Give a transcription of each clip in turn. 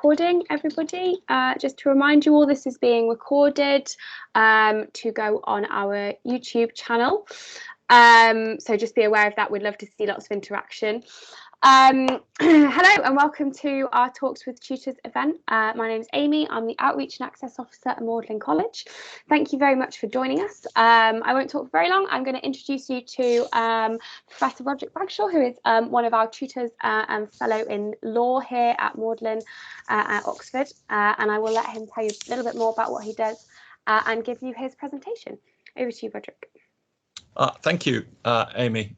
recording, everybody. Just to remind you all, this is being recorded to go on our YouTube channel. So just be aware of that. We'd love to see lots of interaction. Hello and welcome to our Talks with Tutors event. My name is Amy. I'm the Outreach and Access Officer at Magdalen College. Thank you very much for joining us. I won't talk for very long. I'm going to introduce you to Professor Roderick Bagshaw, who is one of our tutors and fellow in law here at Magdalen at Oxford. And I will let him tell you a little bit more about what he does and give you his presentation. Over to you, Roderick. Thank you, Amy.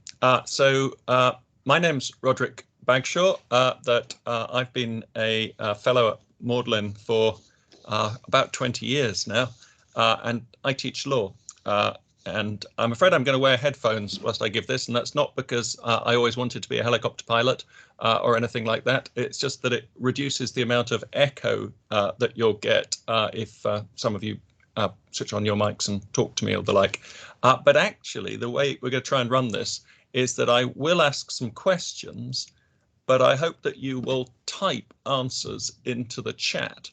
My name's Roderick Bagshaw. I've been a fellow at Magdalen for about 20 years now, and I teach law. And I'm afraid I'm going to wear headphones whilst I give this, and that's not because I always wanted to be a helicopter pilot or anything like that. It's just that it reduces the amount of echo that you'll get if some of you switch on your mics and talk to me or the like. But actually, the way we're going to try and run this is that I will ask some questions, but I hope that you will type answers into the chat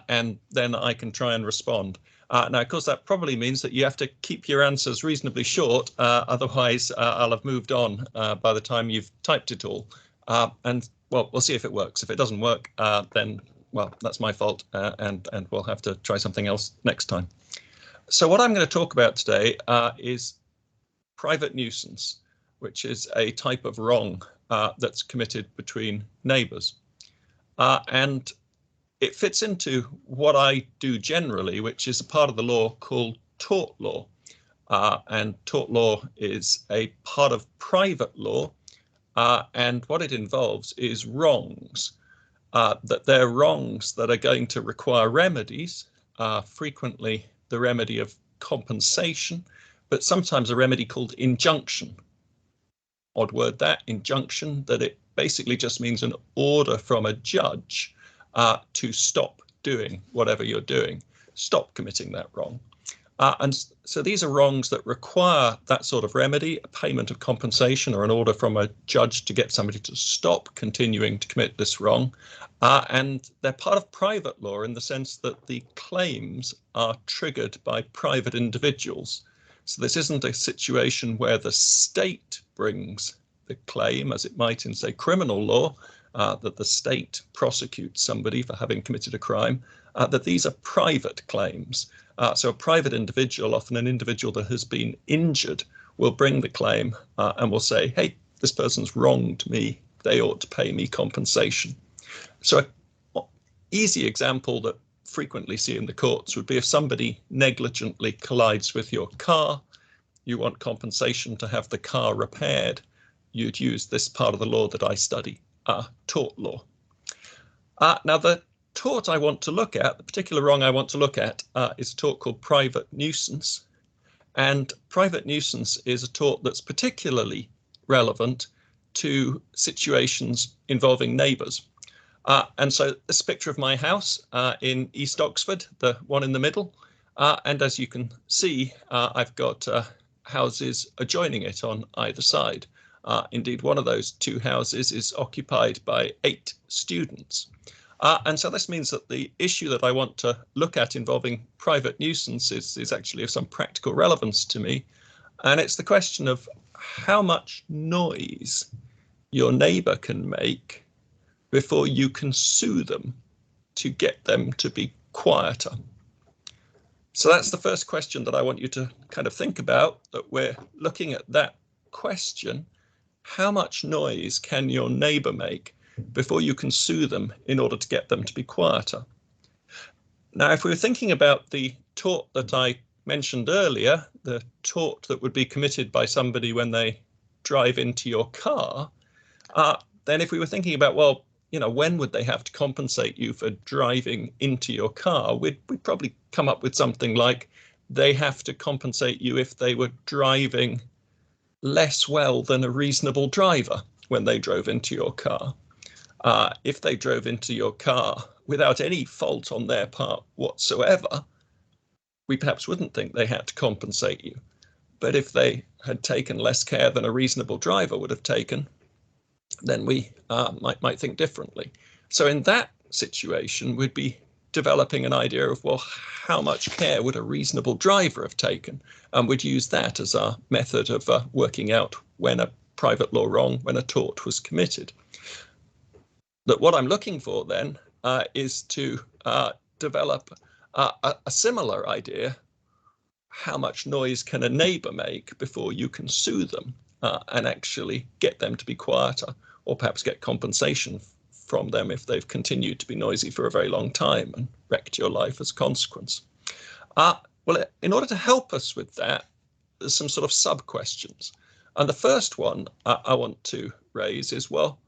and then I can try and respond. Now, of course, that probably means that you have to keep your answers reasonably short. Otherwise, I'll have moved on by the time you've typed it all. And well, we'll see if it works. If it doesn't work, then, well, that's my fault. And we'll have to try something else next time. So what I'm going to talk about today is private nuisance, which is a type of wrong that's committed between neighbours. And it fits into what I do generally, which is a part of the law called tort law. And tort law is a part of private law. And what it involves is wrongs, that they're wrongs that are going to require remedies, frequently the remedy of compensation, but sometimes a remedy called injunction. Odd word, that, injunction, that it basically just means an order from a judge to stop doing whatever you're doing, stop committing that wrong. And so these are wrongs that require that sort of remedy, a payment of compensation or an order from a judge to get somebody to stop continuing to commit this wrong. And they're part of private law in the sense that the claims are triggered by private individuals. So this isn't a situation where the state brings the claim, as it might in, say, criminal law, that the state prosecutes somebody for having committed a crime, that these are private claims. So a private individual, often an individual that has been injured, will bring the claim and will say, hey, this person's wronged me, they ought to pay me compensation. So an easy example that frequently see in the courts would be if somebody negligently collides with your car, you want compensation to have the car repaired, you'd use this part of the law that I study, tort law. Now, the tort I want to look at, the particular wrong I want to look at, is a tort called private nuisance. And private nuisance is a tort that's particularly relevant to situations involving neighbours. And so this picture of my house in East Oxford, the one in the middle, and as you can see, I've got houses adjoining it on either side. Indeed, one of those two houses is occupied by 8 students. And so this means that the issue that I want to look at involving private nuisance is actually of some practical relevance to me. And it's the question of how much noise your neighbour can make before you can sue them to get them to be quieter. So that's the first question that I want you to kind of think about, that we're looking at that question. How much noise can your neighbour make before you can sue them in order to get them to be quieter? Now, if we were thinking about the tort that I mentioned earlier, the tort that would be committed by somebody when they drive into your car, then if we were thinking about, well, you know, when would they have to compensate you for driving into your car? We'd probably come up with something like they have to compensate you if they were driving less well than a reasonable driver when they drove into your car. If they drove into your car without any fault on their part whatsoever, we perhaps wouldn't think they had to compensate you. But if they had taken less care than a reasonable driver would have taken, then we might think differently. So in that situation, we'd be developing an idea of, well, how much care would a reasonable driver have taken? And we'd use that as our method of working out when a private law wrong, when a tort was committed. But what I'm looking for then is to develop a similar idea. How much noise can a neighbour make before you can sue them and actually get them to be quieter, or perhaps get compensation from them if they've continued to be noisy for a very long time and wrecked your life as a consequence? Well, in order to help us with that, there's some sort of sub-questions. And the first one I want to raise is, well,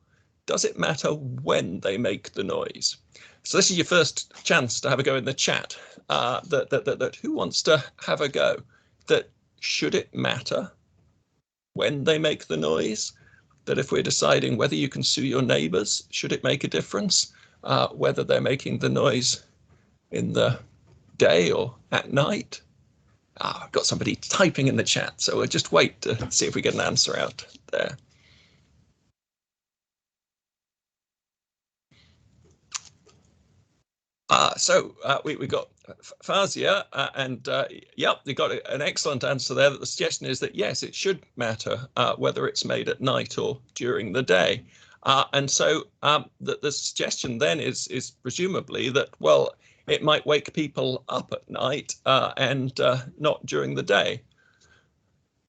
does it matter when they make the noise? So this is your first chance to have a go in the chat. Who wants to have a go? That should it matter when they make the noise? That if we're deciding whether you can sue your neighbours, should it make a difference whether they're making the noise in the day or at night? I've got somebody typing in the chat, so we'll just wait to see if we get an answer out there. We got Fazia, and yep, they got an excellent answer there. That the suggestion is that yes, it should matter whether it's made at night or during the day. And so the suggestion then is presumably that, well, it might wake people up at night and not during the day.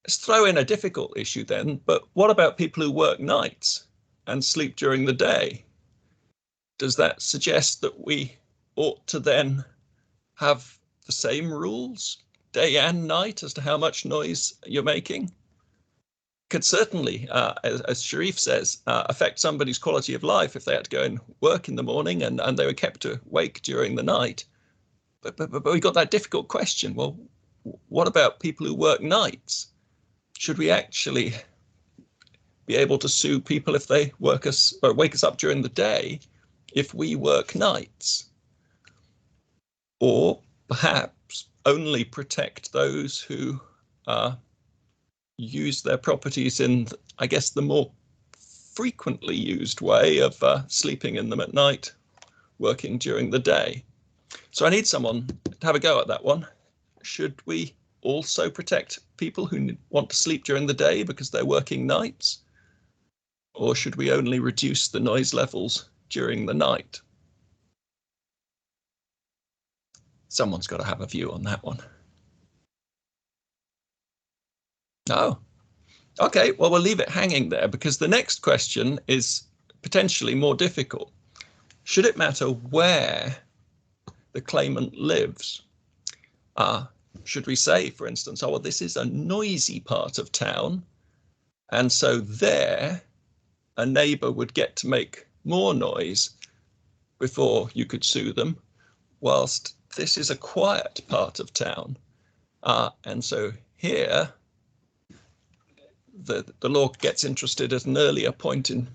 Let's throw in a difficult issue then, but what about people who work nights and sleep during the day? Does that suggest that we ought to then have the same rules, day and night, as to how much noise you're making? Could certainly, as Sharif says, affect somebody's quality of life if they had to go and work in the morning and they were kept awake during the night. But we got that difficult question. Well, what about people who work nights? Should we actually be able to sue people if they wake us up during the day if we work nights? Or perhaps only protect those who use their properties in, I guess, the more frequently used way of sleeping in them at night, working during the day. So I need someone to have a go at that one. Should we also protect people who want to sleep during the day because they're working nights? Or should we only reduce the noise levels during the night? Someone's got to have a view on that one. No? Okay, well, we'll leave it hanging there because the next question is potentially more difficult. Should it matter where the claimant lives? Should we say, for instance, oh, well, this is a noisy part of town, and so there a neighbour would get to make more noise before you could sue them, whilst this is a quiet part of town, and so here the law gets interested at an earlier point in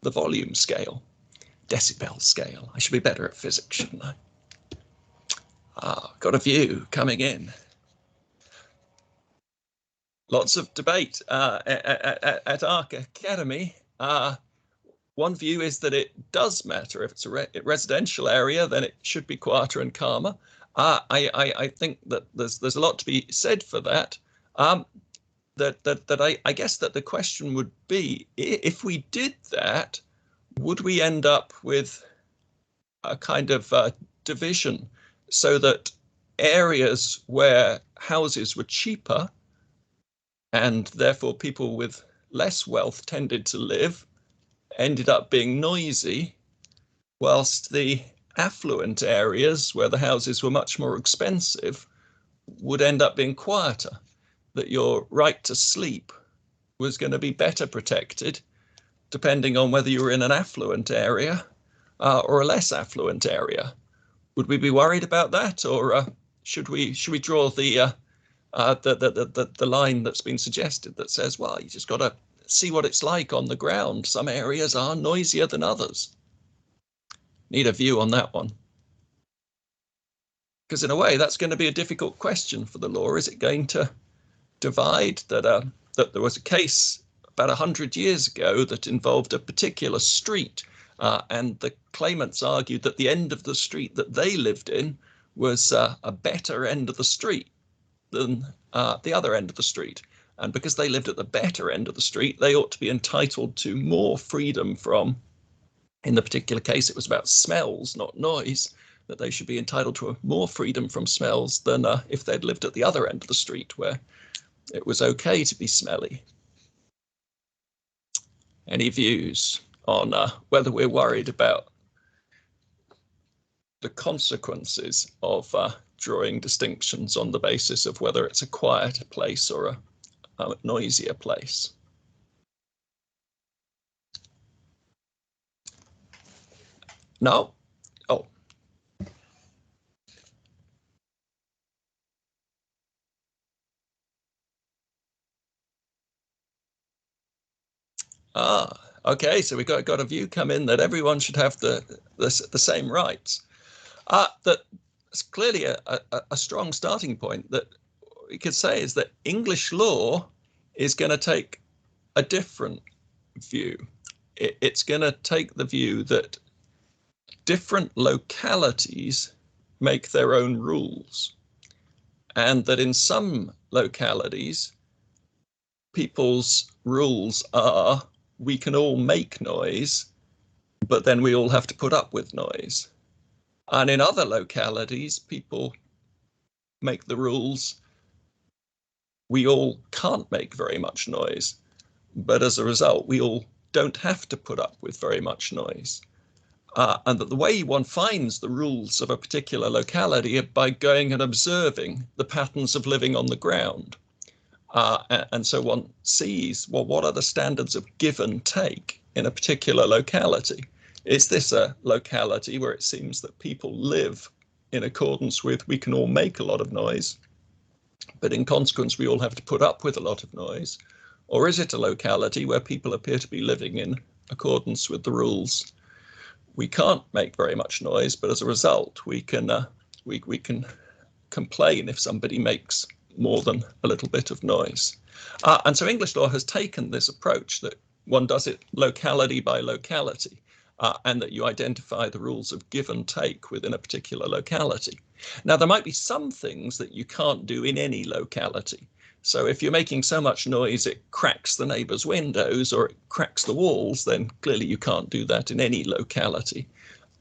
the volume scale, decibel scale. I should be better at physics, shouldn't I? Got a view coming in. Lots of debate at Arc Academy. One view is that it does matter. If it's a residential area, then it should be quieter and calmer. I think that there's a lot to be said for that. I guess that the question would be, if we did that, would we end up with a kind of division so that areas where houses were cheaper and therefore people with less wealth tended to live ended up being noisy, whilst the affluent areas where the houses were much more expensive would end up being quieter, that your right to sleep was going to be better protected depending on whether you were in an affluent area or a less affluent area. Would we be worried about that, or should we draw the line that's been suggested that says, well, you just got to see what it's like on the ground. Some areas are noisier than others. Need a view on that one. Because in a way, that's going to be a difficult question for the law. Is it going to divide that there was a case about 100 years ago that involved a particular street And the claimants argued that the end of the street that they lived in was a better end of the street than the other end of the street. And because they lived at the better end of the street, they ought to be entitled to more freedom from, in the particular case, it was about smells, not noise, that they should be entitled to more freedom from smells than if they'd lived at the other end of the street where it was okay to be smelly. Any views on whether we're worried about the consequences of drawing distinctions on the basis of whether it's a quieter place or a noisier place? No? Oh. Okay, so we got a view come in that everyone should have the same rights. That's clearly a strong starting point. That we could say is that English law is going to take a different view. It's going to take the view that different localities make their own rules, and that in some localities, people's rules are we can all make noise, but then we all have to put up with noise. And in other localities, people make the rules we all can't make very much noise, but as a result, we all don't have to put up with very much noise. And that the way one finds the rules of a particular locality are by going and observing the patterns of living on the ground. And so one sees, well, what are the standards of give and take in a particular locality? Is this a locality where it seems that people live in accordance with we can all make a lot of noise, but in consequence, we all have to put up with a lot of noise? Or is it a locality where people appear to be living in accordance with the rules? We can't make very much noise, but as a result, we can complain if somebody makes more than a little bit of noise. And so English law has taken this approach that one does it locality by locality, and that you identify the rules of give and take within a particular locality. Now, there might be some things that you can't do in any locality. So if you're making so much noise it cracks the neighbour's windows or it cracks the walls, then clearly you can't do that in any locality.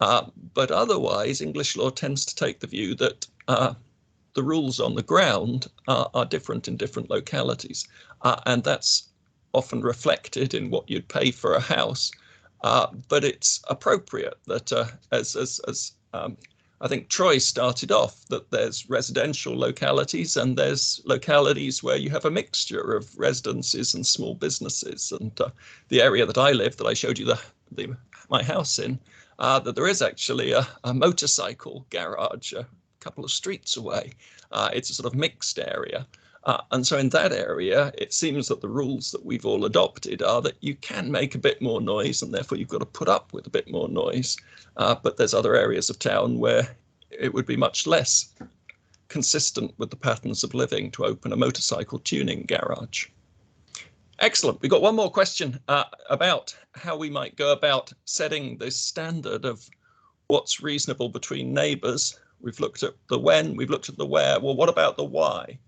But otherwise, English law tends to take the view that the rules on the ground are different in different localities. And that's often reflected in what you'd pay for a house. But it's appropriate that as I think Troy started off, that there's residential localities and there's localities where you have a mixture of residences and small businesses. And the area that I live, that I showed you my house in, that there is actually a motorcycle garage a couple of streets away. It's a sort of mixed area. And so in that area, it seems that the rules that we've all adopted are that you can make a bit more noise and therefore you've got to put up with a bit more noise. But there's other areas of town where it would be much less consistent with the patterns of living to open a motorcycle tuning garage. Excellent. We've got one more question about how we might go about setting this standard of what's reasonable between neighbours. We've looked at the when, we've looked at the where. Well, what about the why?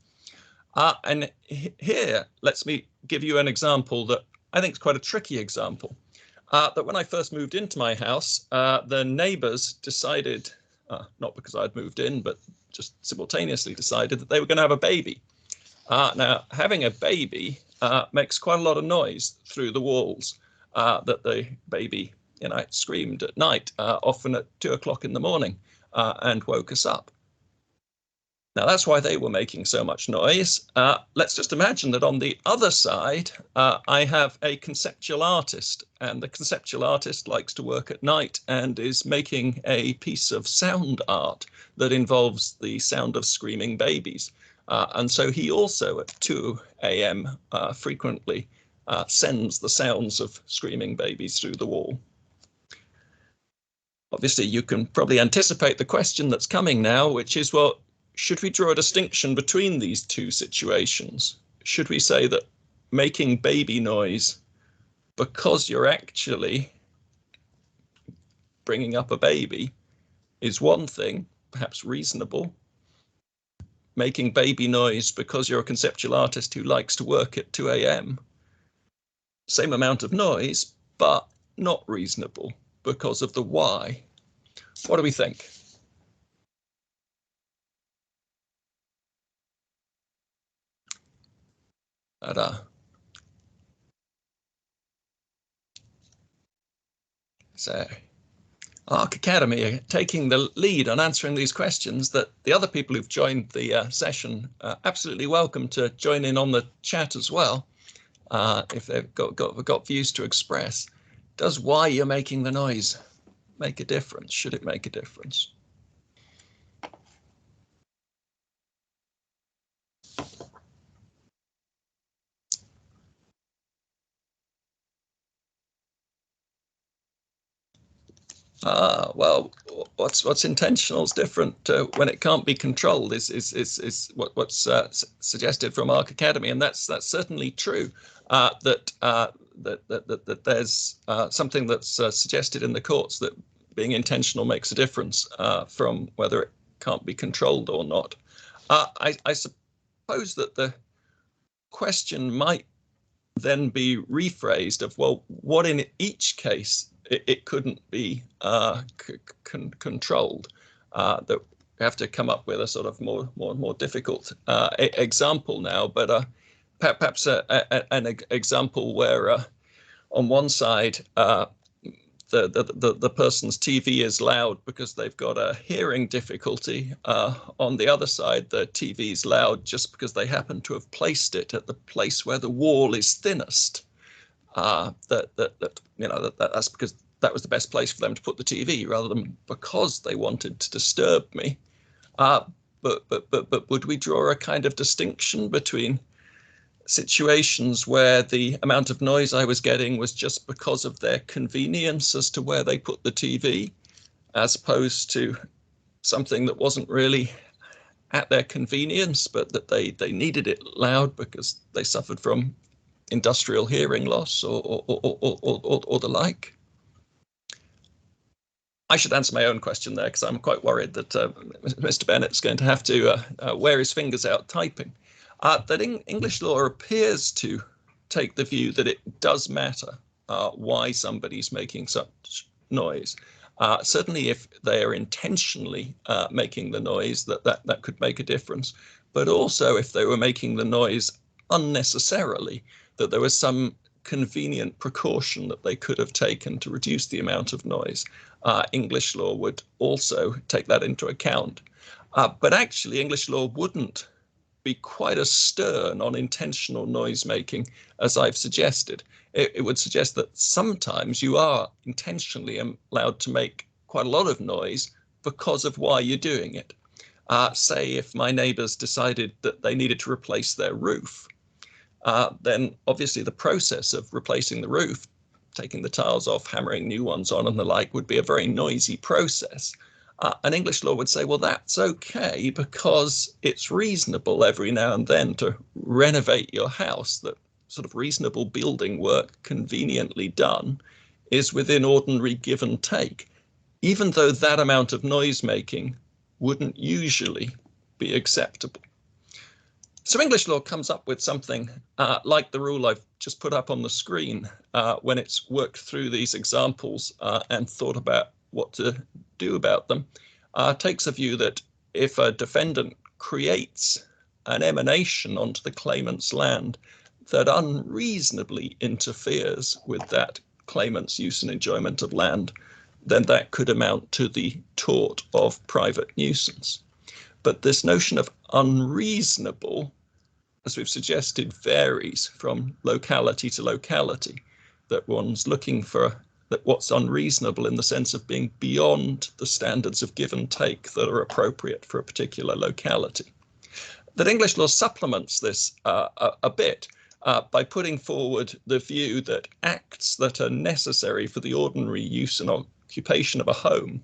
And here, let me give you an example that I think is quite a tricky example. That when I first moved into my house, the neighbours decided, not because I'd moved in, but just simultaneously decided that they were going to have a baby. Now, having a baby makes quite a lot of noise through the walls. That the baby, screamed at night, often at 2 o'clock in the morning, and woke us up. Now, that's why they were making so much noise. Let's just imagine that on the other side, I have a conceptual artist, and the conceptual artist likes to work at night and is making a piece of sound art that involves the sound of screaming babies. And so he also at 2 a.m. Frequently sends the sounds of screaming babies through the wall. Obviously, you can probably anticipate the question that's coming now, which is, well, should we draw a distinction between these two situations? Should we say that making baby noise because you're actually bringing up a baby is one thing, perhaps reasonable. Making baby noise because you're a conceptual artist who likes to work at 2 a.m. Same amount of noise, but not reasonable because of the why. What do we think? So Arc Academy are taking the lead on answering these questions that the other people who've joined the session are absolutely welcome to join in on the chat as well, if they've got views to express. Does why you're making the noise make a difference? Should it make a difference? Well, what's intentional is different when it can't be controlled. Is what's suggested from Arc Academy, and that's certainly true. That there's something that's suggested in the courts that being intentional makes a difference from whether it can't be controlled or not. I suppose that the question might then be rephrased of, well, what in each case it couldn't be controlled, that we have to come up with a sort of more difficult example now, but perhaps an example where on one side the person's TV is loud because they've got a hearing difficulty. On the other side, the TV is loud just because they happen to have placed it at the place where the wall is thinnest. That's because that was the best place for them to put the TV, rather than because they wanted to disturb me. But would we draw a kind of distinction between situations where the amount of noise I was getting was just because of their convenience as to where they put the TV, as opposed to something that wasn't really at their convenience, but that they needed it loud because they suffered from industrial hearing loss or the like? I should answer my own question there, because I'm quite worried that Mr. Bennett's going to have to wear his fingers out typing. That English law appears to take the view that it does matter why somebody's making such noise. Certainly if they are intentionally making the noise, that could make a difference. But also if they were making the noise unnecessarily, that there was some convenient precaution that they could have taken to reduce the amount of noise. English law would also take that into account. But actually English law wouldn't be quite as stern on intentional noise making as I've suggested. It would suggest that sometimes you are intentionally allowed to make quite a lot of noise because of why you're doing it. Say if my neighbours decided that they needed to replace their roof, then obviously the process of replacing the roof, taking the tiles off, hammering new ones on and the like, would be a very noisy process. And English law would say, well, that's okay because it's reasonable every now and then to renovate your house. That sort of reasonable building work, conveniently done, is within ordinary give and take, even though that amount of noise making wouldn't usually be acceptable. So English law comes up with something like the rule I've just put up on the screen when it's worked through these examples and thought about what to do about them. Takes a view that if a defendant creates an emanation onto the claimant's land that unreasonably interferes with that claimant's use and enjoyment of land, then that could amount to the tort of private nuisance. But this notion of unreasonable, as we've suggested, varies from locality to locality, that one's looking for that what's unreasonable in the sense of being beyond the standards of give and take that are appropriate for a particular locality. That English law supplements this a bit by putting forward the view that acts that are necessary for the ordinary use and occupation of a home,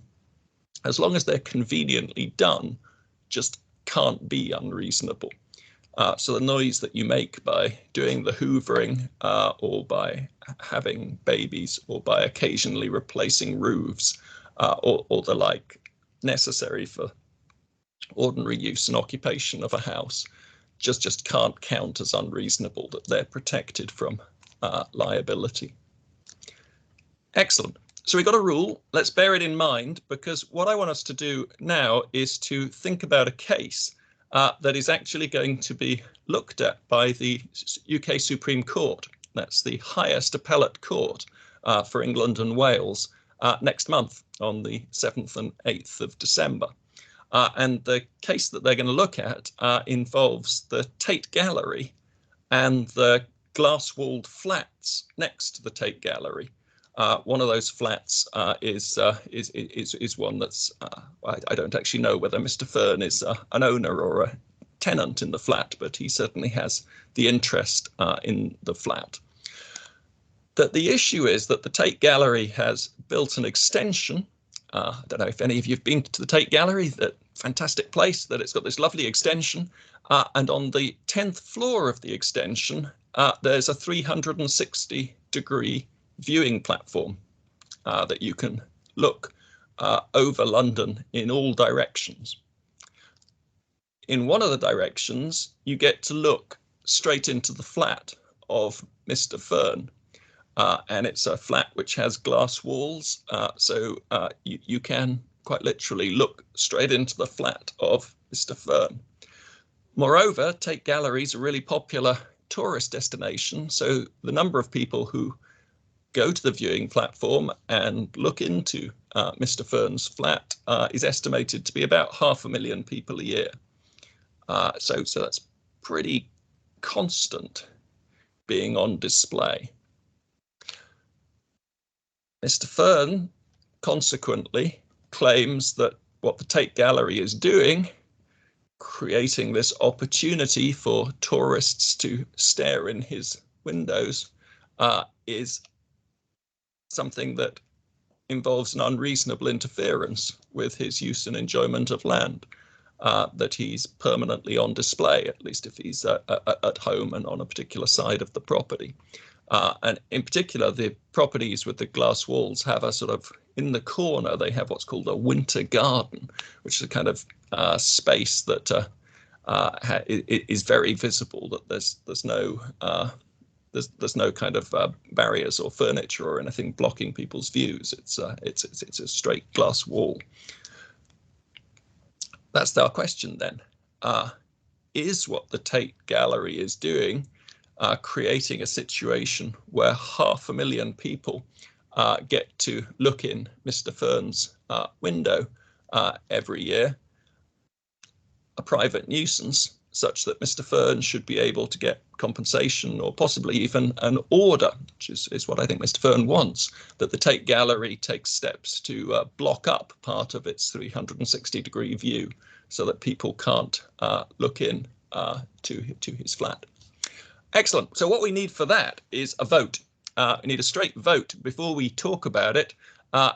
as long as they're conveniently done, just can't be unreasonable. So the noise that you make by doing the hoovering or by having babies or by occasionally replacing roofs or the like necessary for ordinary use and occupation of a house just can't count as unreasonable, that they're protected from liability. Excellent. So we've got a rule. Let's bear it in mind, because what I want us to do now is to think about a case that is actually going to be looked at by the UK Supreme Court. That's the highest appellate court for England and Wales next month on the 7th and 8th of December. And the case that they're going to look at involves the Tate Gallery and the glass-walled flats next to the Tate Gallery. One of those flats is one that's I don't actually know whether Mr. Fern is an owner or a tenant in the flat, but he certainly has the interest in the flat. That the issue is that the Tate Gallery has built an extension. I don't know if any of you have been to the Tate Gallery, that fantastic place, that it's got this lovely extension. And on the 10th floor of the extension, there's a 360-degree viewing platform that you can look over London in all directions. In one of the directions, you get to look straight into the flat of Mr. Fern. And it's a flat which has glass walls, so you can quite literally look straight into the flat of Mr. Fern. Moreover, Tate Gallery is a really popular tourist destination, so the number of people who go to the viewing platform and look into Mr. Fern's flat is estimated to be about 500,000 people a year. So that's pretty constant being on display. Mr. Fern consequently claims that what the Tate Gallery is doing, creating this opportunity for tourists to stare in his windows, is something that involves an unreasonable interference with his use and enjoyment of land, that he's permanently on display, at least if he's at home and on a particular side of the property. And in particular, the properties with the glass walls have a sort of, in the corner, they have what's called a winter garden, which is a kind of space that is very visible, that there's no kind of barriers or furniture or anything blocking people's views. It's a straight glass wall. That's our question then. Is what the Tate Gallery is doing creating a situation where 500,000 people get to look in Mr. Fern's window every year, a private nuisance, such that Mr. Fern should be able to get compensation or possibly even an order, which is what I think Mr. Fern wants, that the Tate Gallery takes steps to block up part of its 360-degree view so that people can't look in to his flat. Excellent. So what we need for that is a vote. We need a straight vote before we talk about it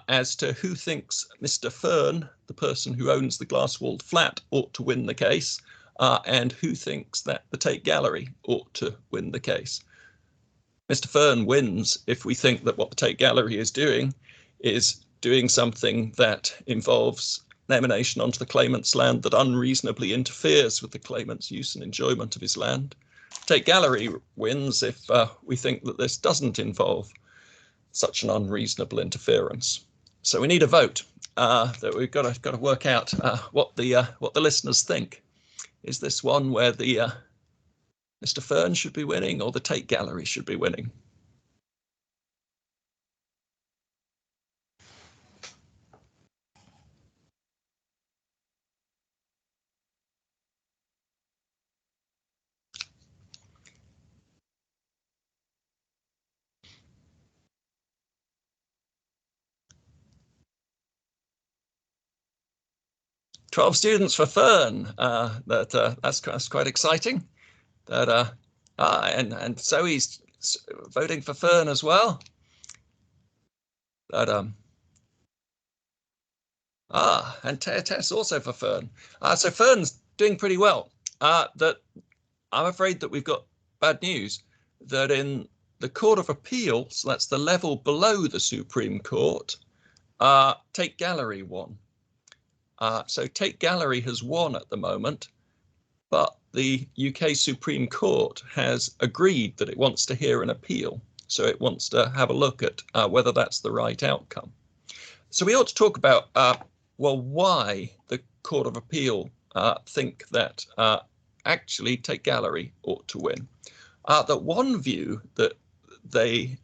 as to who thinks Mr. Fern, the person who owns the glass-walled flat, ought to win the case, and who thinks that the Tate Gallery ought to win the case. Mr. Fern wins if we think that what the Tate Gallery is doing something that involves an emanation onto the claimant's land that unreasonably interferes with the claimant's use and enjoyment of his land. Tate Gallery wins if we think that this doesn't involve such an unreasonable interference. So we need a vote. That we've got to work out what the listeners think. Is this one where the Mr. Fern should be winning, or the Tate Gallery should be winning? "12 students for Fern." That's quite exciting. And so he's voting for Fern as well. And Tess also for Fern. So Fern's doing pretty well. That I'm afraid that we've got bad news. That in the Court of Appeal, so that's the level below the Supreme Court, Tate Gallery won. So Tate Gallery has won at the moment, but the UK Supreme Court has agreed that it wants to hear an appeal. So it wants to have a look at whether that's the right outcome. So we ought to talk about, well, why the Court of Appeal think that actually Tate Gallery ought to win. That one view that they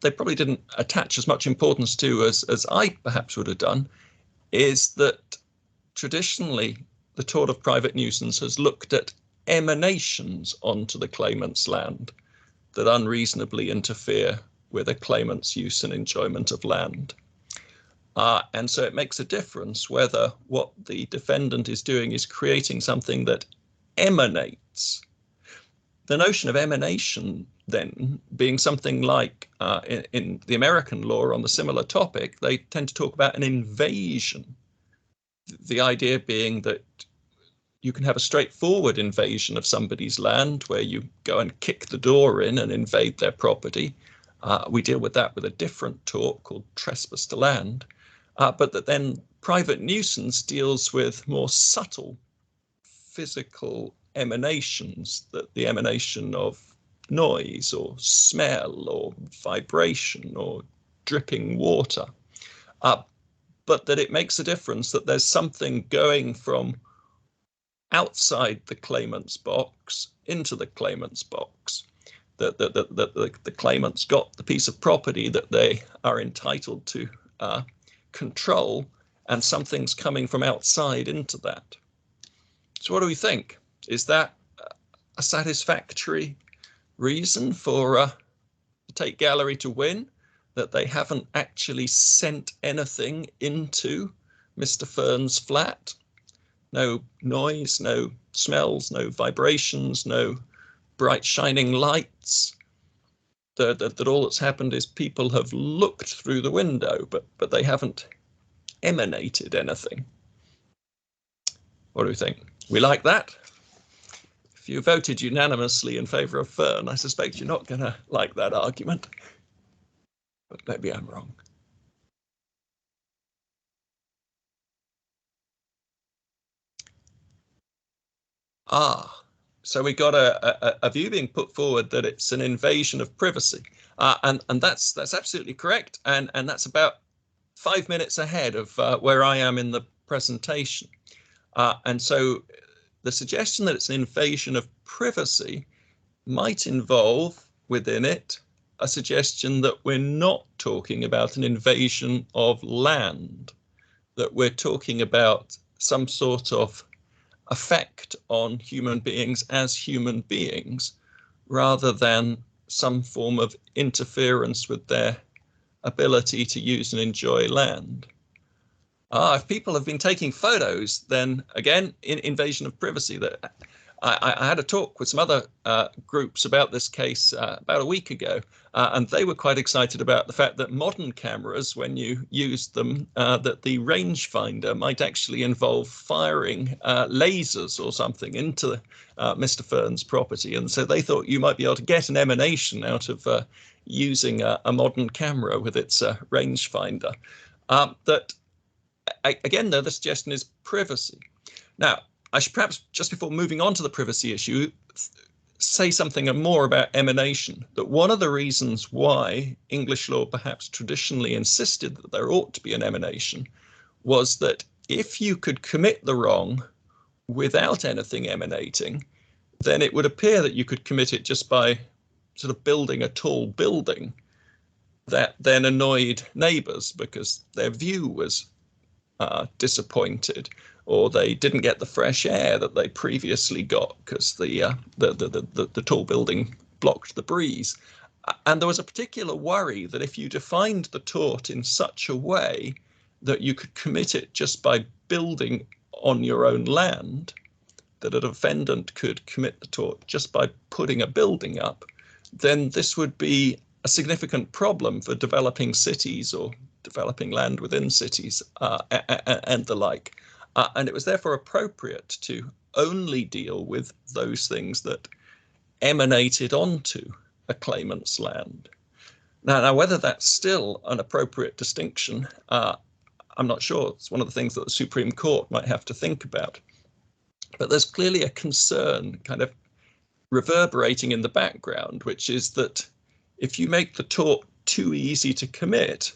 probably didn't attach as much importance to as I perhaps would have done is that traditionally the tort of private nuisance has looked at emanations onto the claimant's land that unreasonably interfere with a claimant's use and enjoyment of land. And so it makes a difference whether what the defendant is doing is creating something that emanates. The notion of emanation then being something like in the American law on the similar topic, they tend to talk about an invasion. The idea being that you can have a straightforward invasion of somebody's land where you go and kick the door in and invade their property. We deal with that with a different tort called trespass to land. But that then private nuisance deals with more subtle physical emanations, that the emanation of noise or smell or vibration or dripping water. But that it makes a difference that there's something going from outside the claimant's box into the claimant's box, that the claimant's got the piece of property that they are entitled to control, and something's coming from outside into that. So what do we think? Is that a satisfactory reason for the Tate Gallery to win, that they haven't actually sent anything into Mr. Fern's flat? No noise, no smells, no vibrations, no bright shining lights. That all that's happened is people have looked through the window, but they haven't emanated anything. What do we think? We like that? If you voted unanimously in favour of Fern, I suspect you're not going to like that argument. But maybe I'm wrong. So we got a view being put forward that it's an invasion of privacy, and that's absolutely correct, and that's about 5 minutes ahead of where I am in the presentation. And so the suggestion that it's an invasion of privacy might involve within it a suggestion that we're not talking about an invasion of land, that we're talking about some sort of effect on human beings as human beings, rather than some form of interference with their ability to use and enjoy land. If people have been taking photos, then again, invasion of privacy. That I had a talk with some other groups about this case about a week ago, and they were quite excited about the fact that modern cameras, when you use them, that the rangefinder might actually involve firing lasers or something into Mr. Fern's property. And so they thought you might be able to get an emanation out of using a modern camera with its rangefinder. That again, though, the suggestion is privacy. Now, I should perhaps, just before moving on to the privacy issue, say something more about emanation. That one of the reasons why English law perhaps traditionally insisted that there ought to be an emanation was that if you could commit the wrong without anything emanating, then it would appear that you could commit it just by sort of building a tall building that then annoyed neighbours because their view was disappointed, or they didn't get the fresh air that they previously got because the tall building blocked the breeze. And there was a particular worry that if you defined the tort in such a way that you could commit it just by building on your own land, that a defendant could commit the tort just by putting a building up, then this would be a significant problem for developing cities or developing land within cities and the like. And it was therefore appropriate to only deal with those things that emanated onto a claimant's land. Now whether that's still an appropriate distinction I'm not sure. It's one of the things that the Supreme Court might have to think about. But there's clearly a concern kind of reverberating in the background, which is that if you make the tort too easy to commit,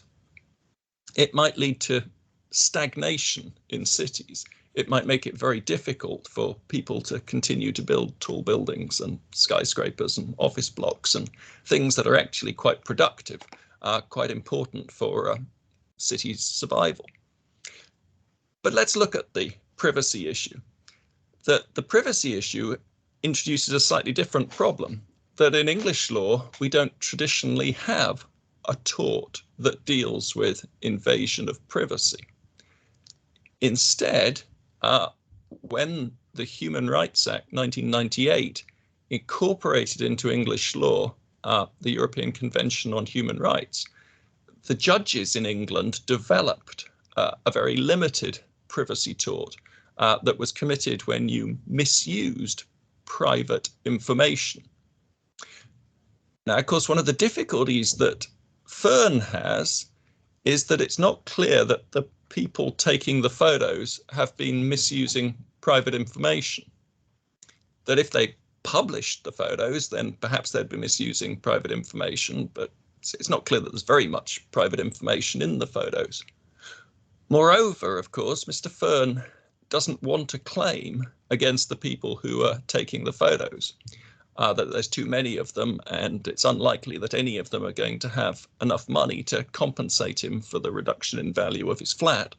it might lead to stagnation in cities. It might make it very difficult for people to continue to build tall buildings and skyscrapers and office blocks and things that are actually quite productive, quite important for cities' survival. But let's look at the privacy issue. The privacy issue introduces a slightly different problem, that in English law, we don't traditionally have a tort that deals with invasion of privacy. Instead, when the Human Rights Act 1998 incorporated into English law the European Convention on Human Rights, the judges in England developed a very limited privacy tort that was committed when you misused private information. Now, of course, one of the difficulties that Fern has is that it's not clear that the people taking the photos have been misusing private information. That if they published the photos, then perhaps they'd be misusing private information, but it's not clear that there's very much private information in the photos. Moreover, of course, Mr. Fern doesn't want a claim against the people who are taking the photos, that there's too many of them and it's unlikely that any of them are going to have enough money to compensate him for the reduction in value of his flat.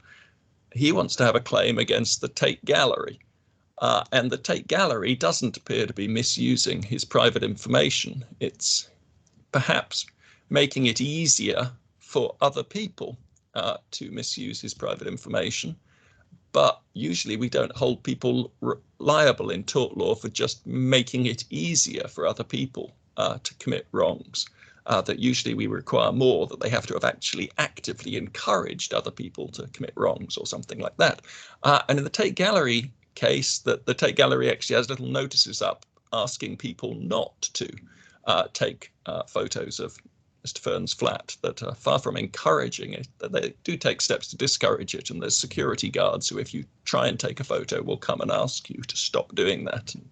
He wants to have a claim against the Tate Gallery, and the Tate Gallery doesn't appear to be misusing his private information. It's perhaps making it easier for other people to misuse his private information. But usually we don't hold people liable in tort law for just making it easier for other people to commit wrongs. That usually we require more, that they have to have actually actively encouraged other people to commit wrongs or something like that. And in the Tate Gallery case, that the Tate Gallery actually has little notices up asking people not to take photos of Mr. Fern's flat, that are far from encouraging it, that they do take steps to discourage it. And there's security guards who, if you try and take a photo, will come and ask you to stop doing that and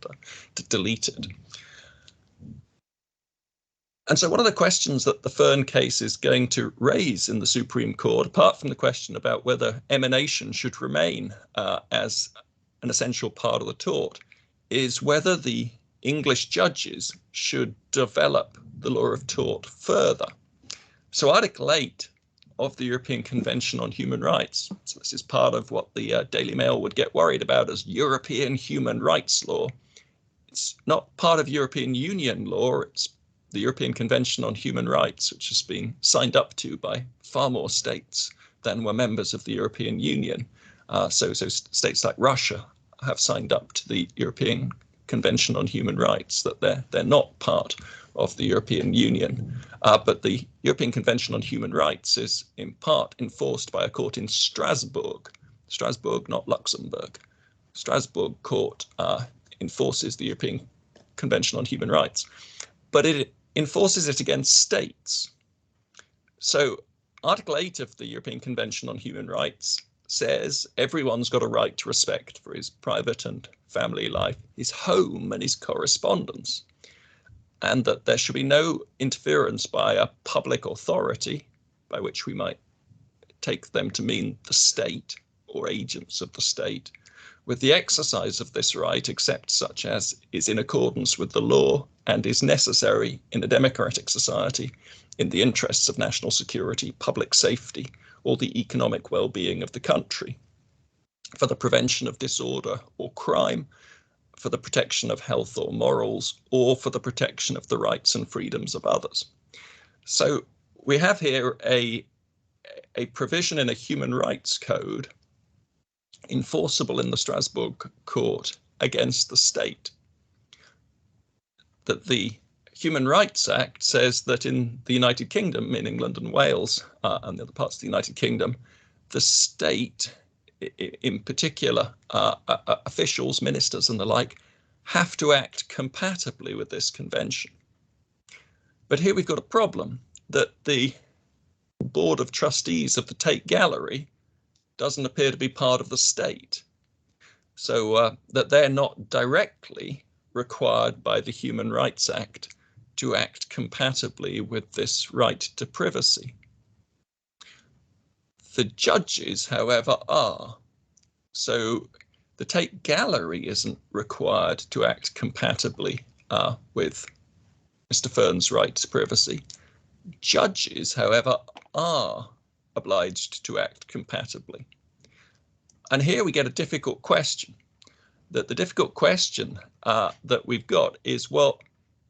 to delete it. And so one of the questions that the Fern case is going to raise in the Supreme Court, apart from the question about whether emanation should remain as an essential part of the tort, is whether the English judges should develop the law of tort further. So Article 8 of the European Convention on Human Rights, so this is part of what the Daily Mail would get worried about as European human rights law. It's not part of European Union law, it's the European Convention on Human Rights, which has been signed up to by far more states than were members of the European Union. So states like Russia have signed up to the European Convention on Human Rights, that they're not part of the European Union. But the European Convention on Human Rights is in part enforced by a court in Strasbourg. Strasbourg, not Luxembourg. Strasbourg court enforces the European Convention on Human Rights, but it enforces it against states. So Article 8 of the European Convention on Human Rights says everyone's got a right to respect for his private and family life, his home and his correspondence, and that there should be no interference by a public authority, by which we might take them to mean the state or agents of the state, with the exercise of this right except such as is in accordance with the law and is necessary in a democratic society in the interests of national security, public safety, or the economic well-being of the country, for the prevention of disorder or crime, for the protection of health or morals, or for the protection of the rights and freedoms of others. So we have here a provision in a human rights code enforceable in the Strasbourg court against the state. That the Human Rights Act says that in the United Kingdom, in England and Wales, and the other parts of the United Kingdom, the state, in particular, officials, ministers and the like, have to act compatibly with this convention. But here we've got a problem, that the Board of Trustees of the Tate Gallery doesn't appear to be part of the state, so that they're not directly required by the Human Rights Act to act compatibly with this right to privacy. The judges, however, are. So the Tate Gallery isn't required to act compatibly with Mr. Fearn's right to privacy. Judges, however, are obliged to act compatibly. And here we get a difficult question. The difficult question that we've got is, well,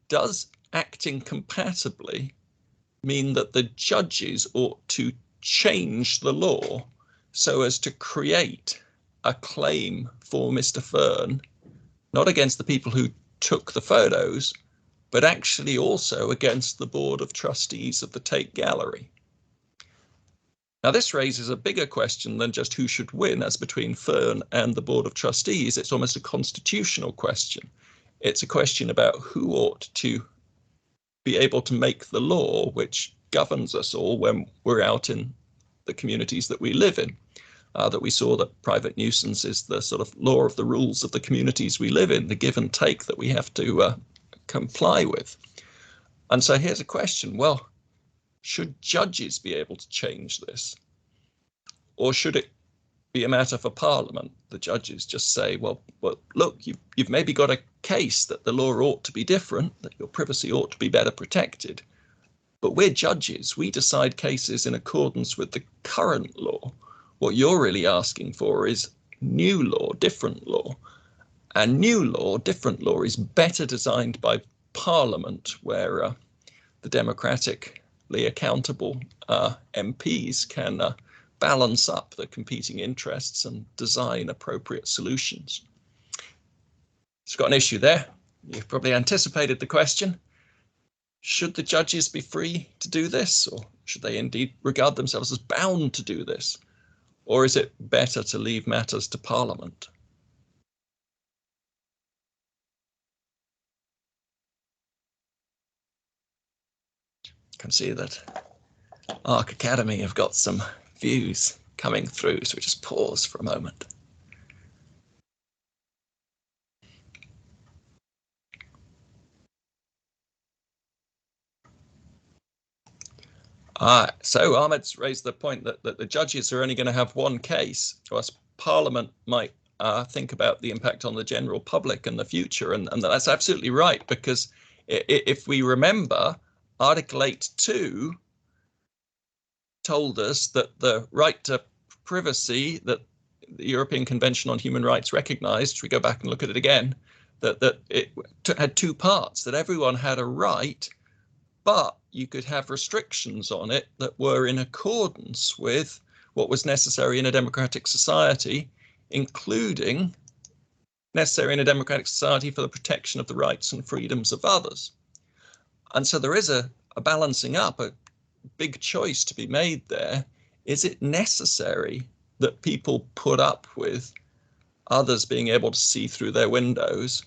does acting compatibly mean that the judges ought to change the law so as to create a claim for Mr. Fearn, not against the people who took the photos, but actually also against the Board of Trustees of the Tate Gallery? Now, this raises a bigger question than just who should win as between Fearn and the Board of Trustees. It's almost a constitutional question. It's a question about who ought to be able to make the law which governs us all when we're out in the communities that we live in. That we saw that private nuisance is the sort of law of the rules of the communities we live in, the give and take that we have to comply with. And so here's a question. Well, should judges be able to change this? Or should it be a matter for Parliament? The judges just say, well look, you've maybe got a case that the law ought to be different, that your privacy ought to be better protected. But we're judges. We decide cases in accordance with the current law. What you're really asking for is new law, different law. And new law, different law is better designed by Parliament, where the democratically accountable MPs can balance up the competing interests and design appropriate solutions. It's got an issue there. You've probably anticipated the question. Should the judges be free to do this, or should they indeed regard themselves as bound to do this? Or is it better to leave matters to Parliament? You can see that Arc Academy have got some views coming through, so we just pause for a moment. So Ahmed's raised the point that the judges are only going to have one case, whilst Parliament might think about the impact on the general public and the future. And that's absolutely right, because if we remember, Article 8.2 told us that the right to privacy that the European Convention on Human Rights recognized, if we go back and look at it again, that it had two parts, that everyone had a right, but you could have restrictions on it that were in accordance with what was necessary in a democratic society, including necessary in a democratic society for the protection of the rights and freedoms of others. And so there is a balancing up, a big choice to be made there. Is it necessary that people put up with others being able to see through their windows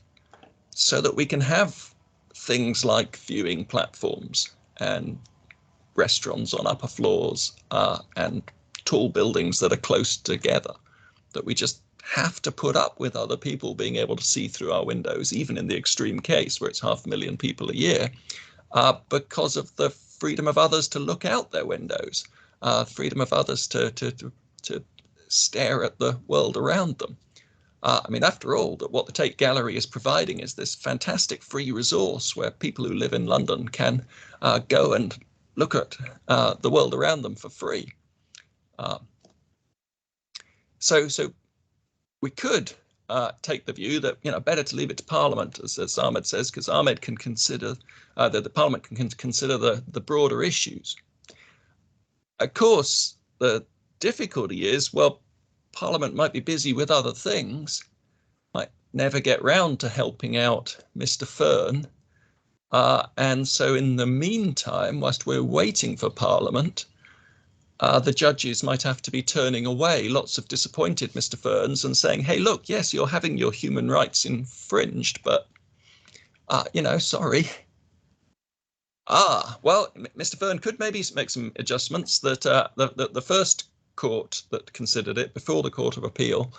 so that we can have things like viewing platforms and restaurants on upper floors and tall buildings that are close together, that we just have to put up with other people being able to see through our windows, even in the extreme case where it's 500,000 people a year, because of the freedom of others to look out their windows, freedom of others to stare at the world around them. I mean, after all, what the Tate Gallery is providing is this fantastic free resource where people who live in London can go and look at the world around them for free. So we could take the view that, better to leave it to Parliament, as Ahmed says, because Ahmed can consider that the Parliament can consider the broader issues. Of course, the difficulty is, well, Parliament might be busy with other things, might never get round to helping out Mr. Fearn. And so in the meantime, whilst we're waiting for Parliament, the judges might have to be turning away lots of disappointed Mr. Fearns and saying, hey, look, yes, you're having your human rights infringed, but, sorry. Well, Mr. Fearn could maybe make some adjustments that the first court that considered it, before the Court of Appeal,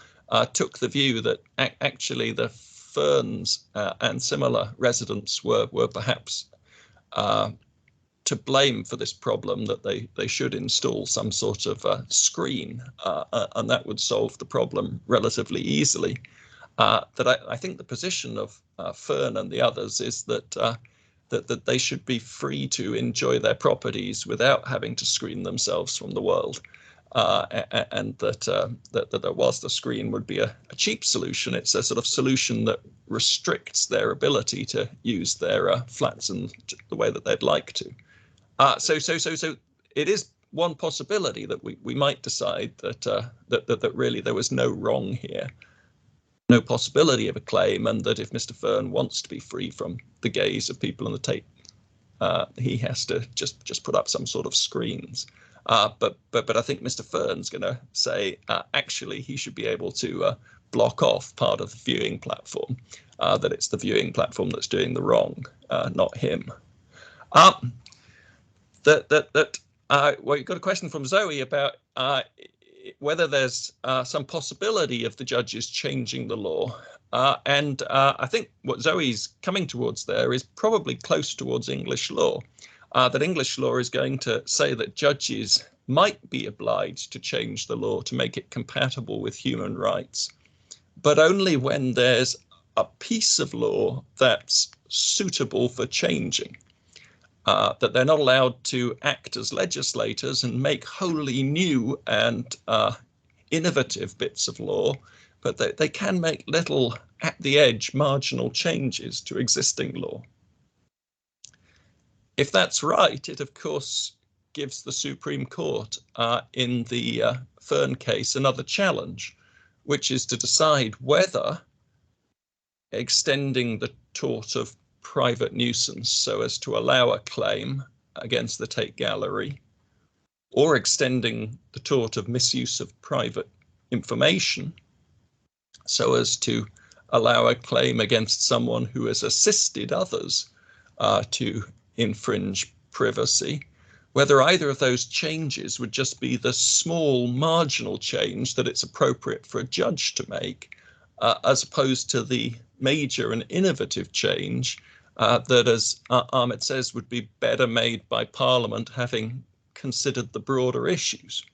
took the view that actually the Ferns and similar residents were perhaps to blame for this problem, that they should install some sort of screen, and that would solve the problem relatively easily. That I think the position of Fern and the others is that that they should be free to enjoy their properties without having to screen themselves from the world, and that whilst the screen would be a cheap solution, it's a sort of solution that restricts their ability to use their flats in the way that they'd like to. So it is one possibility that we might decide that really there was no wrong here, no possibility of a claim, and that if Mr. Fern wants to be free from the gaze of people in the Tate, he has to just put up some sort of screens. But I think Mr. Fern's going to say actually he should be able to block off part of the viewing platform, that it's the viewing platform that's doing the wrong, not him. Well, you've got a question from Zoe about whether there's some possibility of the judges changing the law. And I think what Zoe's coming towards there is probably close towards English law, that English law is going to say that judges might be obliged to change the law to make it compatible with human rights, but only when there's a piece of law that's suitable for changing. That they're not allowed to act as legislators and make wholly new and innovative bits of law, but they can make little at the edge marginal changes to existing law. If that's right, it of course gives the Supreme Court in the Fern case another challenge, which is to decide whether extending the tort of private nuisance so as to allow a claim against the Tate Gallery, or extending the tort of misuse of private information so as to allow a claim against someone who has assisted others to infringe privacy, whether either of those changes would just be the small marginal change that it's appropriate for a judge to make, as opposed to the major and innovative change that, as Ahmed says, would be better made by Parliament having considered the broader issues.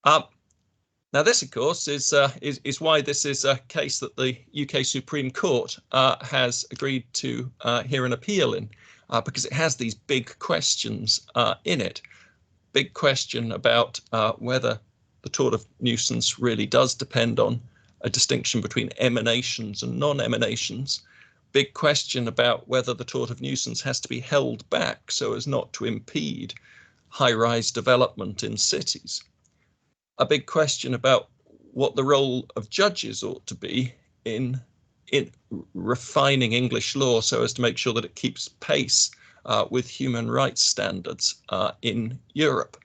Now, this, of course, is why this is a case that the UK Supreme Court has agreed to hear an appeal in, because it has these big questions in it. Big question about whether the tort of nuisance really does depend on a distinction between emanations and non-emanations. Big question about whether the tort of nuisance has to be held back so as not to impede high-rise development in cities. A big question about what the role of judges ought to be in refining English law so as to make sure that it keeps pace with human rights standards in Europe.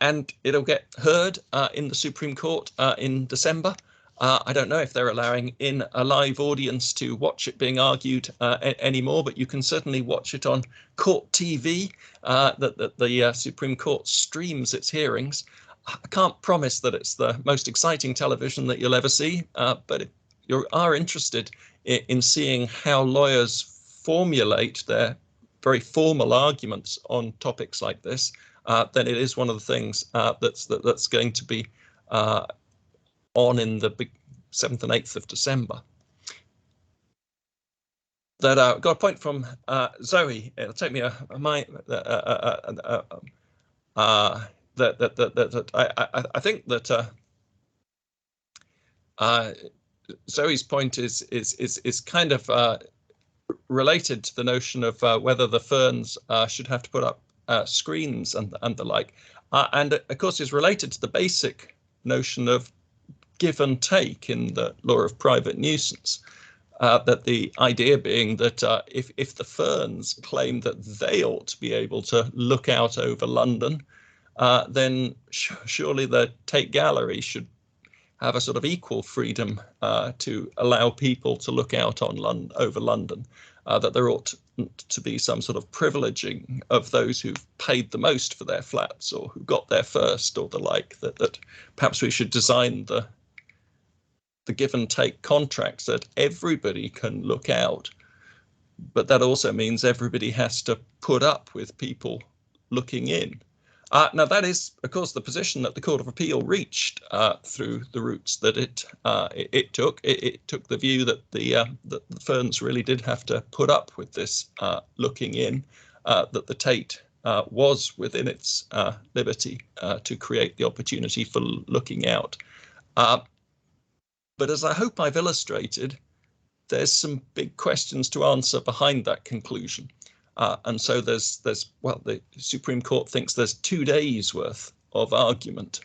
And it'll get heard in the Supreme Court in December. I don't know if they're allowing in a live audience to watch it being argued anymore, but you can certainly watch it on Court TV, that the Supreme Court streams its hearings. I can't promise that it's the most exciting television that you'll ever see, but if you are interested in seeing how lawyers formulate their very formal arguments on topics like this, then it is one of the things that's going to be on in the 7th and 8th of December. That got a point from Zoe. It'll take me I think that Zoe's point is kind of related to the notion of whether the Ferns should have to put up screens and the like, and of course is related to the basic notion of give and take in the law of private nuisance, that the idea being that if the Ferns claim that they ought to be able to look out over London, then surely the Tate Gallery should have a sort of equal freedom to allow people to look out on over London, that there ought to be some sort of privileging of those who've paid the most for their flats or who got there first or the like, that perhaps we should design the give and take contracts that everybody can look out. But that also means everybody has to put up with people looking in. Now, that is, of course, the position that the Court of Appeal reached through the routes that it took. It took the view that the firms really did have to put up with this looking in, that the Tate was within its liberty to create the opportunity for looking out. But as I hope I've illustrated, there's some big questions to answer behind that conclusion. And so well, the Supreme Court thinks there's 2 days worth of argument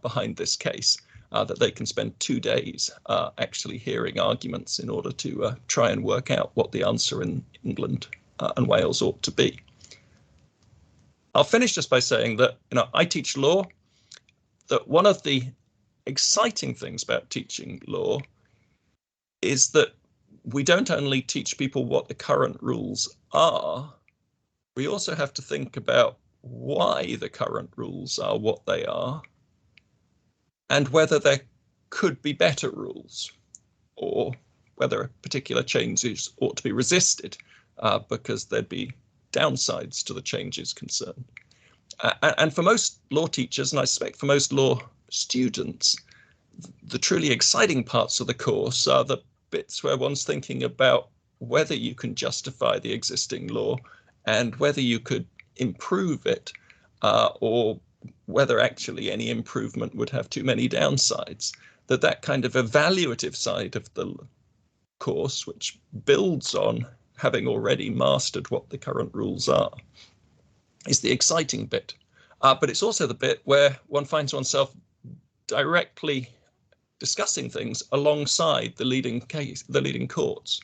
behind this case, that they can spend 2 days actually hearing arguments in order to try and work out what the answer in England and Wales ought to be. I'll finish just by saying that, I teach law, that one of the exciting things about teaching law is that we don't only teach people what the current rules are, we also have to think about why the current rules are what they are and whether there could be better rules or whether particular changes ought to be resisted because there'd be downsides to the changes concerned. And for most law teachers, and I suspect for most law students, the truly exciting parts of the course are the bits where one's thinking about whether you can justify the existing law and whether you could improve it, or whether actually any improvement would have too many downsides. That kind of evaluative side of the course, which builds on having already mastered what the current rules are, is the exciting bit. But it's also the bit where one finds oneself directly discussing things alongside the leading courts.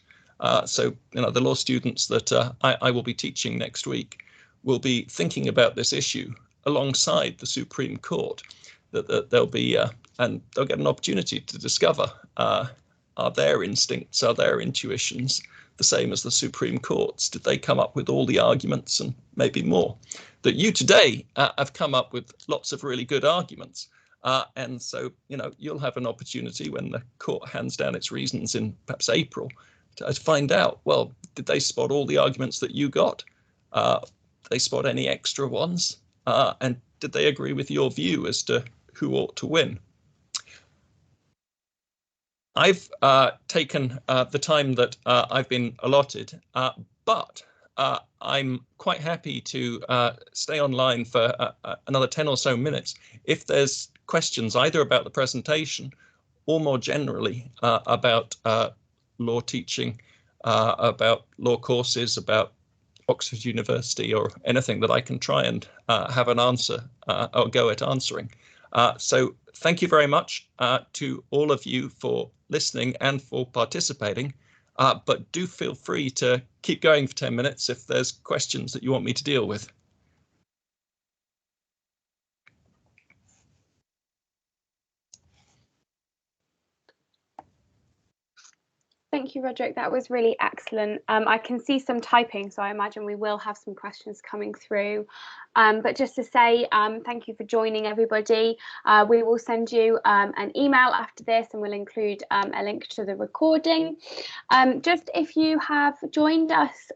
So, the law students that I will be teaching next week will be thinking about this issue alongside the Supreme Court. That they'll be, and they'll get an opportunity to discover, are their instincts, are their intuitions the same as the Supreme Court's? Did they come up with all the arguments and maybe more? That you today have come up with lots of really good arguments. And so, you'll have an opportunity when the court hands down its reasons in perhaps April to find out, well, did they spot all the arguments that you got? Did they spot any extra ones? And did they agree with your view as to who ought to win? I've taken the time that I've been allotted, but I'm quite happy to stay online for another 10 or so minutes if there's questions either about the presentation or more generally about law teaching, about law courses, about Oxford University, or anything that I can try and have an answer or go at answering. So thank you very much to all of you for listening and for participating, but do feel free to keep going for 10 minutes if there's questions that you want me to deal with. Thank you, Roderick. That was really excellent. I can see some typing, so I imagine we will have some questions coming through. But just to say thank you for joining, everybody. We will send you an email after this, and we'll include a link to the recording. Just if you have joined us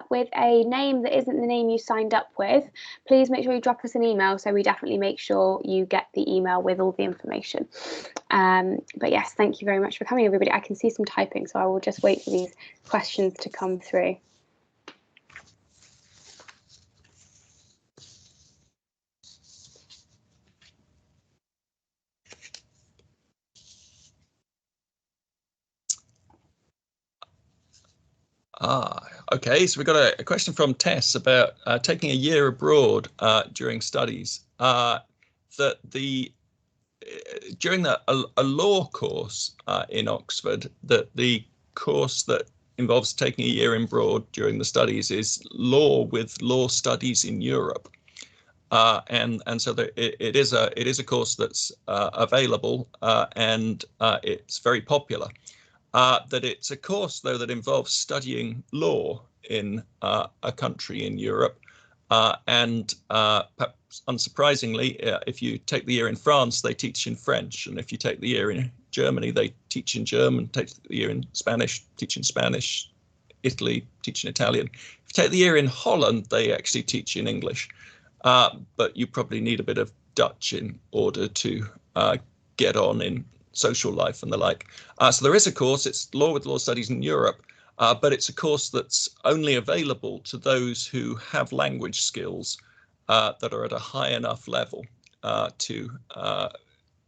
with a name that isn't the name you signed up with, please make sure you drop us an email so we definitely make sure you get the email with all the information. But yes, thank you very much for coming, everybody. I can see some typing, so I will just wait for these questions to come through. Okay, so we've got a question from Tess about taking a year abroad during studies. During a law course in Oxford, that the course that involves taking a year abroad during the studies is law with law studies in Europe, and so it is a course that's available and it's very popular. That it's a course, though, that involves studying law in a country in Europe. And perhaps unsurprisingly, if you take the year in France, they teach in French. And if you take the year in Germany, they teach in German. Take the year in Spanish, teach in Spanish. Italy, teach in Italian. If you take the year in Holland, they actually teach in English. But you probably need a bit of Dutch in order to get on in social life and the like. So there is a course, it's Law with Law Studies in Europe, but it's a course that's only available to those who have language skills that are at a high enough level to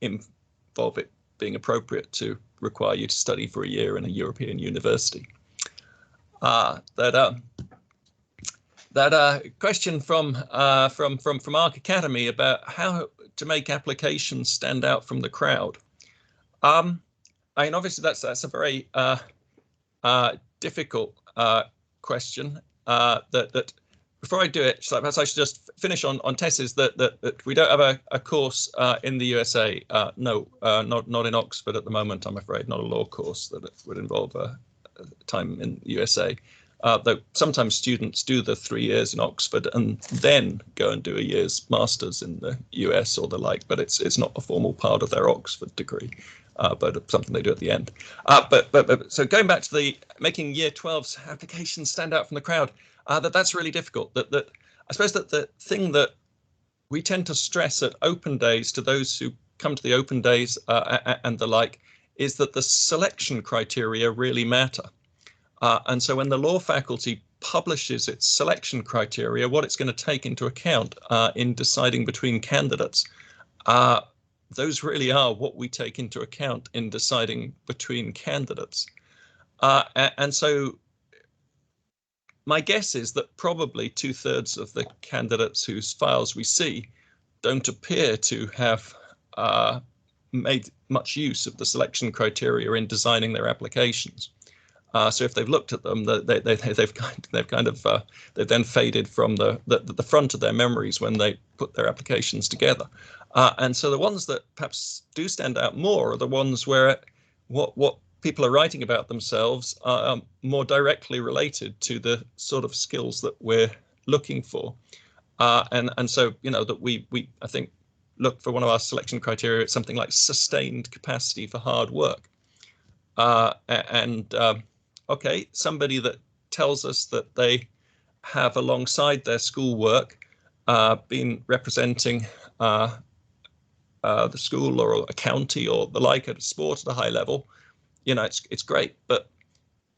involve it being appropriate to require you to study for a year in a European university. That question from Arc Academy about how to make applications stand out from the crowd. I mean, obviously that's a very difficult question. That before I do it, perhaps I should just finish on Tess's that we don't have a course in the USA. No, not in Oxford at the moment, I'm afraid. Not a law course that would involve time in the USA. Though sometimes students do the 3 years in Oxford and then go and do a year's master's in the US or the like, but it's not a formal part of their Oxford degree, but something they do at the end. So going back to the making Year 12's applications stand out from the crowd, that's really difficult. That I suppose that the thing that we tend to stress at open days to those who come to the open days and the like is that the selection criteria really matter. And so when the law faculty publishes its selection criteria, what it's going to take into account in deciding between candidates, those really are what we take into account in deciding between candidates. And so my guess is that probably 2/3 of the candidates whose files we see don't appear to have made much use of the selection criteria in designing their applications. So if they've looked at them, they've then faded from the front of their memories when they put their applications together. And so the ones that perhaps do stand out more are the ones where what people are writing about themselves are more directly related to the sort of skills that we're looking for. And so, you know, that we I think look for one of our selection criteria at something like sustained capacity for hard work. Okay, somebody that tells us that they have, alongside their schoolwork, been representing the school or a county or the like at a sport at a high level, you know, it's great. But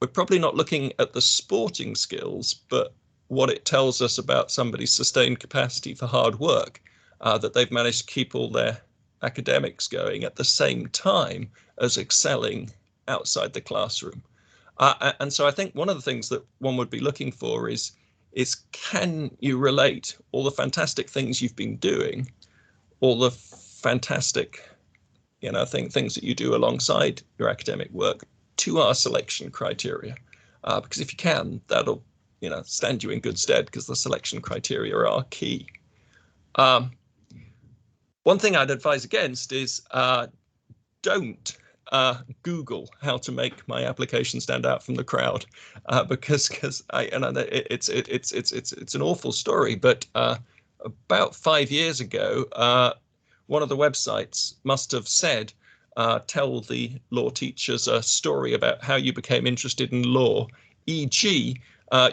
we're probably not looking at the sporting skills, but what it tells us about somebody's sustained capacity for hard work, that they've managed to keep all their academics going at the same time as excelling outside the classroom. And so I think one of the things that one would be looking for is can you relate all the fantastic things you've been doing, all the fantastic, you know, things that you do alongside your academic work to our selection criteria? Because if you can, that'll, you know, stand you in good stead, because the selection criteria are key. One thing I'd advise against is don't Google how to make my application stand out from the crowd, because it's an awful story. But about 5 years ago, one of the websites must have said, tell the law teachers a story about how you became interested in law, e.g.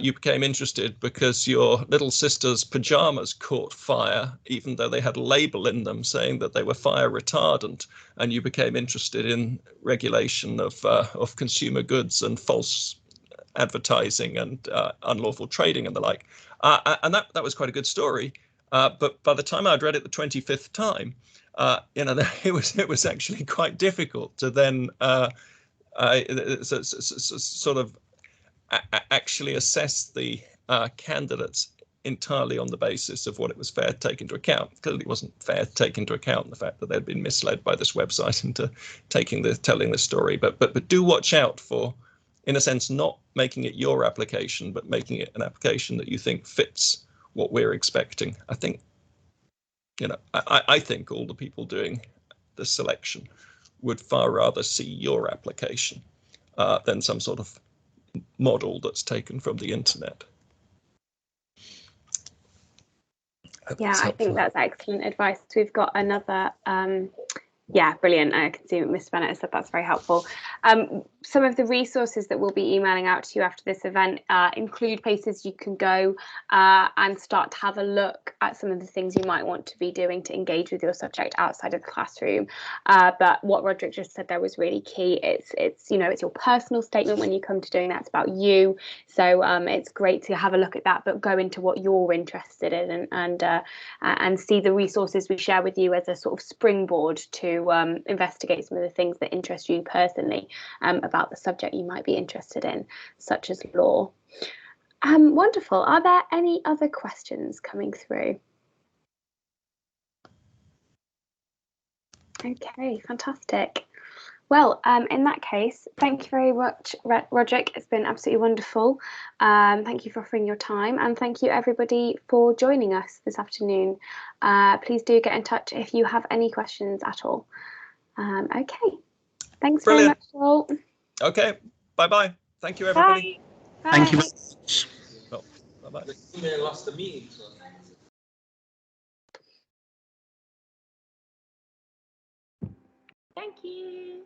You became interested because your little sister's pajamas caught fire, even though they had a label in them saying that they were fire retardant, and you became interested in regulation of consumer goods and false advertising and unlawful trading and the like. And that was quite a good story. But by the time I'd read it the 25th time, you know, it was actually quite difficult to then sort of actually assess the candidates entirely on the basis of what it was fair to take into account. Clearly, it wasn't fair to take into account the fact that they'd been misled by this website into telling the story. But do watch out for, in a sense, not making it your application, but making it an application that you think fits what we're expecting. I think, you know, I think all the people doing the selection would far rather see your application than some sort of, model that's taken from the internet. Yeah, I think that's excellent advice. We've got another yeah, brilliant. I can see Ms. Bennett said that's very helpful. Some of the resources that we'll be emailing out to you after this event include places you can go and start to have a look at some of the things you might want to be doing to engage with your subject outside of the classroom. But what Roderick just said there was really key. It's you know, it's your personal statement when you come to doing that. It's about you. So it's great to have a look at that, but go into what you're interested in and see the resources we share with you as a sort of springboard to investigate some of the things that interest you personally about the subject you might be interested in, such as law. Wonderful. Are there any other questions coming through? Okay, fantastic. Well, in that case, thank you very much, Roderick. It's been absolutely wonderful. Thank you for offering your time, and thank you everybody for joining us this afternoon. Please do get in touch if you have any questions at all. Okay, thanks very much, all. Okay, bye-bye. Thank you, everybody. Bye. Thank you. Oh, bye-bye. They lost the meeting. So. Thank you.